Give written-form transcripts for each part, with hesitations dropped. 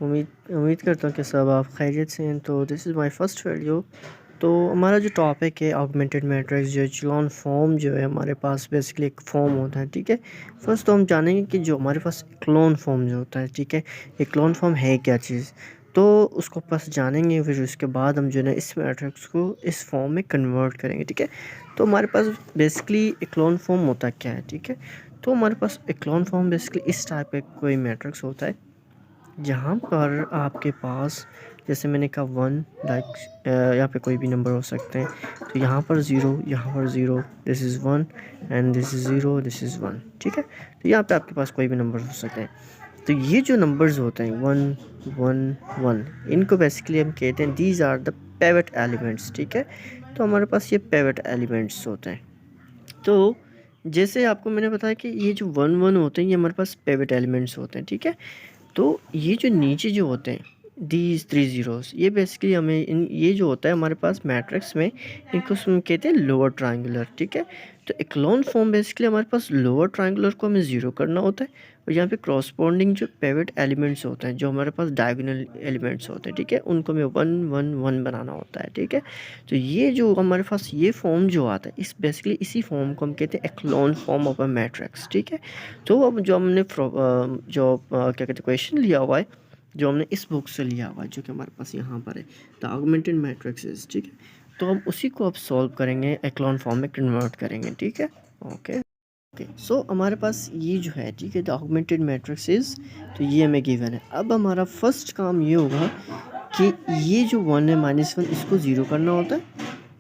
उम्मीद उम्मीद करता हूँ कि सब आप खैरियत से हैं। तो this is my first video. तो हमारा जो टॉपिक है ऑगमेंटेड मैट्रिक्स, जो एचेलॉन फॉर्म जो है हमारे पास बेसिकली एक फॉर्म होता है, ठीक है। फर्स्ट तो हम जानेंगे कि जो हमारे पास एक्लोन फॉर्म जो होता है, ठीक है, एक्लोन फॉर्म है क्या चीज़। तो उसको बस जानेंगे, फिर उसके बाद हम जो है ना इस मैट्रिक्स को इस फॉर्म में कन्वर्ट करेंगे, ठीक है। तो हमारे पास बेसिकली एक्लोन फॉर्म होता क्या है, ठीक है। तो हमारे पास एक्लोन फॉर्म बेसिकली इस टाइप का कोई मैट्रिक्स होता है जहाँ पर आपके पास, जैसे मैंने कहा वन, लाइक यहाँ पे कोई भी नंबर हो सकते हैं। तो यहाँ पर ज़ीरो, यहाँ पर zero, this is one, and this is zero, this is one, ठीक है। तो यहाँ पे आपके पास कोई भी नंबर हो सकते हैं। तो ये जो नंबर्स होते हैं वन वन वन, इनको बेसिकली हम कहते हैं these are the pivot elements, ठीक है। तो हमारे पास ये पिवट एलिमेंट्स होते हैं। तो जैसे आपको मैंने बताया कि ये जो वन वन होते हैं ये हमारे पास पिवट एलिमेंट्स होते हैं, ठीक है। तो ये जो नीचे जो होते हैं दीज थ्री ज़ीरोस, ये बेसिकली हमें ये जो होता है हमारे पास मैट्रिक्स में, इनको हम कहते हैं लोअर ट्रायंगुलर, ठीक है। तो एक्लोन फॉर्म बेसिकली हमारे पास लोअर ट्रायंगुलर को हमें ज़ीरो करना होता है, और यहाँ पे क्रॉसपोंडिंग जो पिवट एलिमेंट्स होते हैं, जो हमारे पास डायगोनल एलिमेंट्स होते हैं, ठीक है, उनको हमें वन वन वन बनाना होता है, ठीक है। तो ये जो हमारे पास ये फॉर्म जो आता है, इस बेसिकली इसी फॉर्म को हम कहते हैं echelon form of a matrix, ठीक है। तो अब जो हमने क्या कहते हैं क्वेश्चन लिया हुआ है, जो हमने इस बुक से लिया हुआ है, जो कि हमारे पास यहाँ पर है, द ऑगमेंटेड मैट्रिक्सेस, ठीक है। तो हम उसी को अब सॉल्व करेंगे, एक्लोन फॉर्म में कन्वर्ट करेंगे, ठीक है। ओके ओके, सो हमारे पास ये जो है, ठीक है, द ऑगमेंटेड मैट्रिक्सेस, तो ये हमें गिवन है। अब हमारा फर्स्ट काम ये होगा कि ये जो वन है माइनस वन, इसको ज़ीरो करना होता है,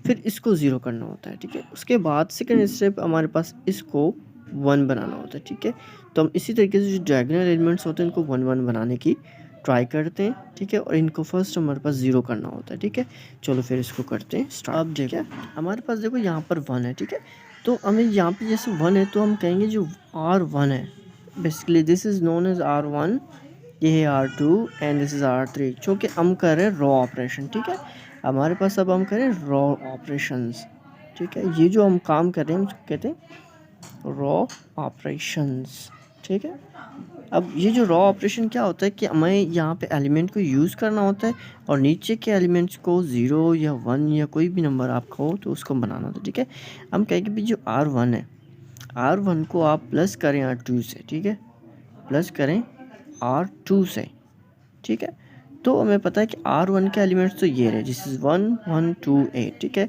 फिर इसको ज़ीरो करना होता है, ठीक है। उसके बाद सेकंड स्टेप हमारे पास इसको वन बनाना होता है, ठीक है। तो हम इसी तरीके से जो डायगोनल एलिमेंट्स होते हैं इनको वन वन बनाने की ट्राई करते हैं, ठीक है। और इनको फर्स्ट हमारे पास ज़ीरो करना होता है, ठीक है। चलो फिर इसको करते हैं स्टार्ट। अब देखो हमारे पास, देखो यहाँ पर वन है, ठीक है। तो हमें यहाँ पे जैसे वन है तो हम कहेंगे जो आर वन है, basically this is known as R one, ये है R two, and this is R three, जो कि हम कर रहे हैं रॉ ऑपरेशन, ठीक है। हमारे पास अब हम करें रॉ ऑपरेशंस, ठीक है। ये जो हम काम कर रहे हैं उसको कहते हैं रॉ ऑपरेशंस, ठीक है। अब ये जो रॉ ऑपरेशन क्या होता है कि हमें यहाँ पे एलिमेंट को यूज़ करना होता है, और नीचे के एलिमेंट्स को ज़ीरो या वन या कोई भी नंबर आपका हो तो उसको बनाना होता है, ठीक है। हम कहेंगे भी जो आर वन है, आर वन को आप प्लस करें आर टू से, ठीक है, प्लस करें आर टू से, ठीक है। तो हमें पता है कि आर वन के एलिमेंट्स तो ये रहे, this is one one two eight, ठीक है।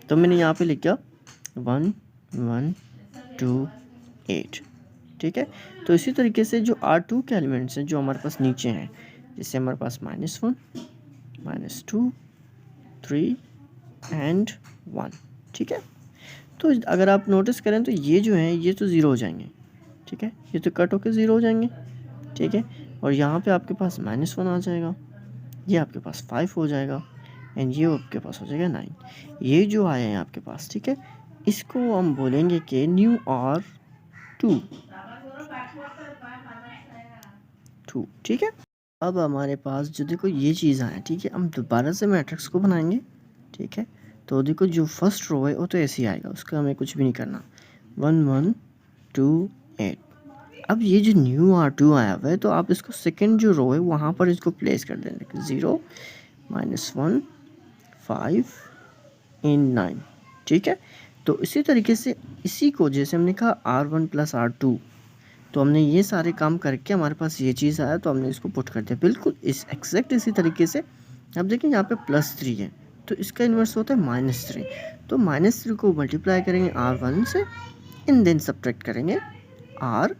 तो मैंने यहाँ पे लिखा वन वन टू एट, ठीक है। तो इसी तरीके से जो आर टू के एलिमेंट्स हैं जो हमारे पास नीचे हैं, जैसे हमारे पास minus one, minus two, three and one, ठीक है। तो अगर आप नोटिस करें तो ये जो हैं ये तो ज़ीरो हो जाएंगे, ठीक है, ये तो कट होकर ज़ीरो हो जाएंगे, ठीक है। और यहाँ पे आपके पास माइनस वन आ जाएगा, ये आपके पास फाइव हो जाएगा, एंड ये आपके पास हो जाएगा नाइन। ये जो आए हैं आपके पास, ठीक है, इसको हम बोलेंगे कि न्यू आर टू, ठीक है। अब हमारे पास जो देखो ये चीज़ आए, ठीक है, हम दोबारा से मैट्रिक्स को बनाएंगे, ठीक है। तो देखो जो फर्स्ट रो है वो तो ऐसे ही आएगा, उसका हमें कुछ भी नहीं करना, वन वन टू एट। अब ये जो न्यू आर टू आया हुआ है तो आप इसको सेकंड जो रो है वहाँ पर इसको प्लेस कर देंगे, zero, minus one, five in nine, ठीक है। तो इसी तरीके से इसी को जैसे हमने कहा R one plus R two, तो हमने ये सारे काम करके हमारे पास ये चीज़ आया तो हमने इसको पुट कर दिया बिल्कुल इस एग्जैक्ट इसी तरीके से। अब देखिए यहाँ पे प्लस थ्री है तो इसका इन्वर्स होता है माइनस थ्री, तो माइनस थ्री को मल्टीप्लाई करेंगे आर वन से, इन देन सब्ट्रैक्ट करेंगे आर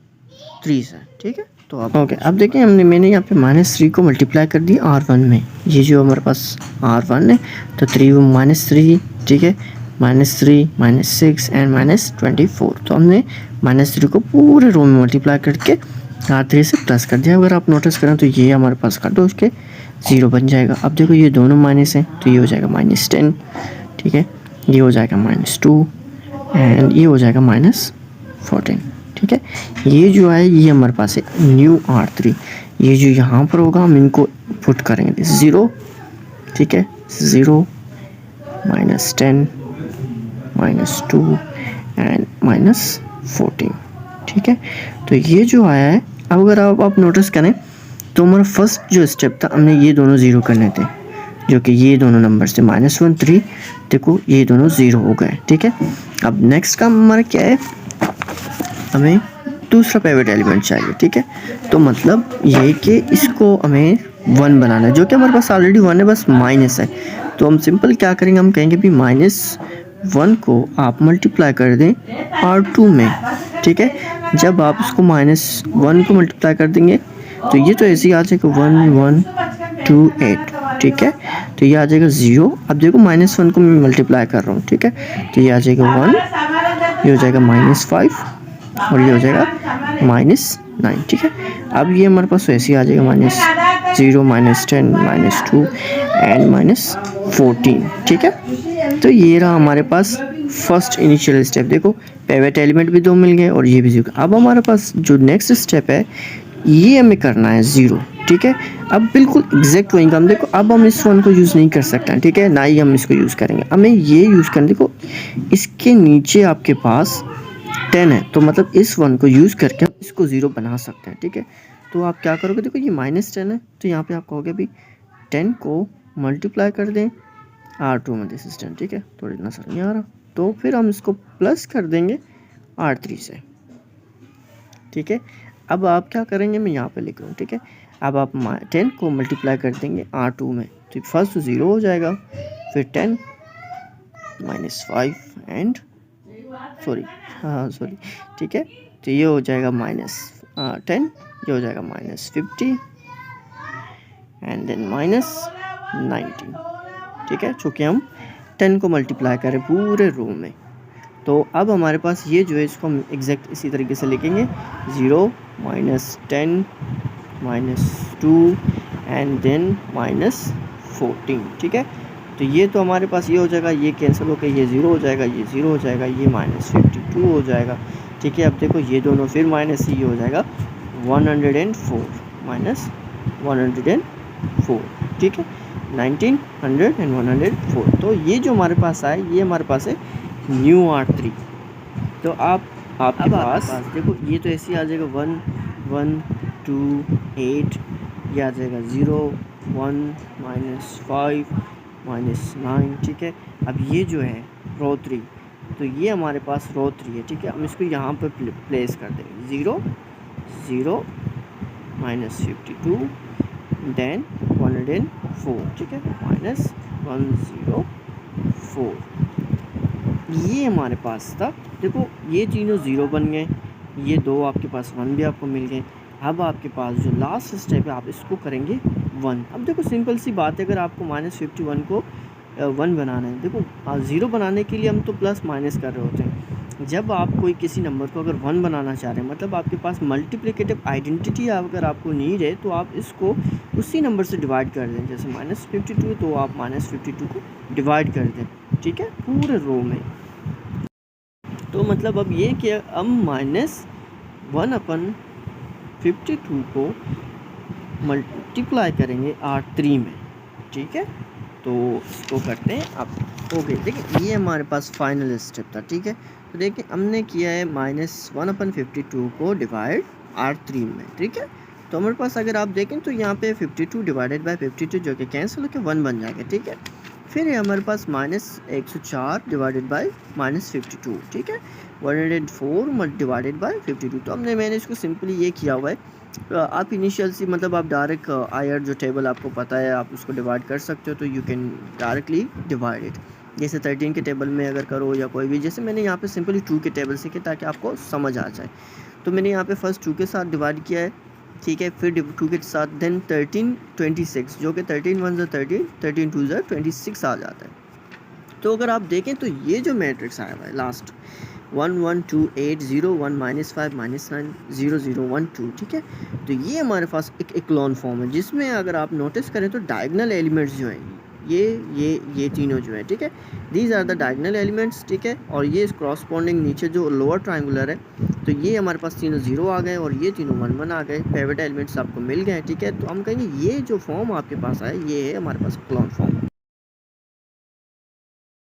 थ्री से, ठीक है। तो अब ओके, अब देखिए मैंने यहाँ पे माइनस थ्री को मल्टीप्लाई कर दिया आर वन में, ये जो हमारे पास आर वन है तो थ्री माइनस थ्री, ठीक है, minus three, minus six and minus 24। तो हमने माइनस थ्री को पूरे रो में मल्टीप्लाई करके आर थ्री से प्लस कर दिया। अगर आप नोटिस करें तो ये हमारे पास काटो उसके ज़ीरो बन जाएगा। अब देखो ये दोनों माइनस हैं तो ये हो जाएगा माइनस टेन, ठीक है, ये हो जाएगा माइनस टू, एंड ये हो जाएगा माइनस फोर्टीन, ठीक है। ये जो है ये हमारे पास है न्यू आर थ्री, ये जो यहाँ पर होगा हम इनको पुट करेंगे ज़ीरो, ठीक है, zero, minus ten, minus two and minus fourteen, ठीक है। तो ये जो आया है, अब अगर आप नोटिस करें तो हमारा फर्स्ट जो स्टेप था, हमने ये दोनों ज़ीरो करने थे, जो कि ये दोनों नंबर से -1 3, देखो ये दोनों ज़ीरो हो गए, ठीक है। अब नेक्स्ट काम हमारा क्या है, हमें दूसरा पिवट एलिमेंट चाहिए, ठीक है। तो मतलब ये कि इसको हमें 1 बनाना है, जो कि हमारे पास ऑलरेडी 1 है, बस माइनस है। तो हम सिंपल क्या करेंगे, हम कहेंगे भी -1 को आप मल्टीप्लाई कर दें R2 में, ठीक है। जब आप इसको -1 को मल्टीप्लाई कर देंगे तो ये तो ऐसे ही आ जाएगा 1 1 2 8, ठीक है। तो ये आ जाएगा 0। अब देखो -1 को मैं मल्टीप्लाई कर रहा हूँ, ठीक है। तो ये आ जाएगा 1, ये हो जाएगा -5 और ये हो जाएगा -9, ठीक है। अब ये हमारे पास वैसे ही आ जाएगा -0 -10 -2 एंड -14, ठीक है। तो ये रहा हमारे पास फर्स्ट इनिशियल स्टेप। देखो पिवट एलिमेंट भी 2 मिल गए और ये भी 0। अब हमारे पास जो नेक्स्ट स्टेप है, ये हमें करना है 0, ठीक है। अब बिल्कुल एग्जैक्ट वही काम, देखो अब हम इस 1 को यूज़ नहीं कर सकते हैं, ठीक है, ना ही हम इसको यूज़ करेंगे, हमें ये यूज़ करना। देखो इसके नीचे आपके पास 10 है, तो मतलब इस 1 को यूज़ करके हम इसको 0 बना सकते हैं, ठीक है। तो आप क्या करोगे, देखो ये -10 है, तो यहाँ पे आप कहोगे भी 10 को मल्टीप्लाई कर दें R2 में, दिस इज 10, ठीक है। थोड़ी नजर नहीं आ रहा, तो फिर हम इसको प्लस कर देंगे R3 से, ठीक है। अब आप क्या करेंगे, मैं यहाँ पे लिख रहा हूँ, ठीक है। अब आप 10 को मल्टीप्लाई कर देंगे R2 में, तो फर्स्ट तो 0 हो जाएगा, फिर 10 -5 एंड सॉरी, ठीक है। तो ये हो जाएगा -10, ये हो जाएगा -50 एंड देन -19, ठीक है। चूँकि हम 10 को मल्टीप्लाई करें पूरे रो में, तो अब हमारे पास ये जो है इसको हम एग्जैक्ट इसी तरीके से लिखेंगे 0 -10 -2 एंड देन -14, ठीक है। तो ये तो हमारे पास ये हो जाएगा, ये कैंसिल होकर ये 0 हो जाएगा, ये 0 हो जाएगा, ये -52 हो जाएगा, ठीक है। अब देखो ये दोनों फिर माइनस ये हो जाएगा 104 -104, ठीक है। 1900 एंड 104, तो ये जो हमारे पास आए, ये हमारे पास है न्यू R3। तो आपके पास देखो ये तो ऐसे ही आ जाएगा 1 1 2 8, ये आ जाएगा 0 1 -5 -9, ठीक है। अब ये जो है रो 3, तो ये हमारे पास रो 3 है, ठीक है। हम इसको यहाँ पर प्लेस कर देंगे 0 0 -52 देन 104, ठीक है, -104। ये हमारे पास था। देखो ये तीनों 0 बन गए, ये दो आपके पास 1 भी आपको मिल गए। अब आपके पास जो लास्ट स्टेप है, आप इसको करेंगे 1। अब देखो सिंपल सी बात है, अगर आपको -51 को 1 बनाना है, देखो 0 बनाने के लिए हम तो प्लस माइनस कर रहे होते हैं। जब आप कोई किसी नंबर को अगर 1 बनाना चाह रहे हैं, मतलब आपके पास मल्टीप्लिकेटिव आइडेंटिटी अगर आपको नीड है, तो आप इसको उसी नंबर से डिवाइड कर दें। जैसे -52 तो आप -52 को डिवाइड कर दें, ठीक है, पूरे रो में। तो मतलब अब ये कि हम -1/52 को मल्टीप्लाई करेंगे R3 में, ठीक है। तो इसको करते हैं अब। ओके, देखिए ये हमारे पास फाइनल स्टेप था, ठीक है। तो देखिए हमने किया है -1/52 को डिवाइड R3 में, ठीक है। तो हमारे पास अगर आप देखें तो यहाँ पे 52 डिवाइडेड बाय 52 जो कि कैंसिल होकर 1 बन जाएगा, ठीक है। फिर है हमारे पास -104 डिवाइडेड बाय -52, ठीक है। 104 डिवाइडेड बाय 52। तो मैंने इसको सिंपली ये किया हुआ है। आप इनिशियल सी मतलब आप डायरेक्ट आयर जो टेबल आपको पता है, आप उसको डिवाइड कर सकते हो, तो you can directly divide it. जैसे 13 के टेबल में अगर करो या कोई भी, जैसे मैंने यहाँ पे सिंपली 2 के टेबल से किया ताकि आपको समझ आ जाए। तो मैंने यहाँ पे फर्स्ट 2 के साथ डिवाइड किया है, ठीक है। फिर 2 के साथ देन 13 26, जो कि 13 1 13 13 2 26 आ जाता है। तो अगर आप देखें तो ये जो मैट्रिक्स आया हुआ है लास्ट 1 1 2 8 0 1 -5 -9 0 0 1 2, ठीक है। तो ये हमारे पास एक इक्लोन फॉर्म है, जिसमें अगर आप नोटिस करें तो डायगोनल एलिमेंट्स जो हैं ये तीनों जो है, ठीक है, these are the diagonal elements, ठीक है। और ये इस क्रॉसपोंडिंग नीचे जो लोअर ट्रायंगुलर है, तो ये हमारे पास तीनों 0 आ गए और ये तीनों 1 1 आ गए। पिवट एलिमेंट्स आपको मिल गए, ठीक है। तो हम कहेंगे ये जो फॉर्म आपके पास आए, ये है हमारे पास इक्लोन फॉर्म।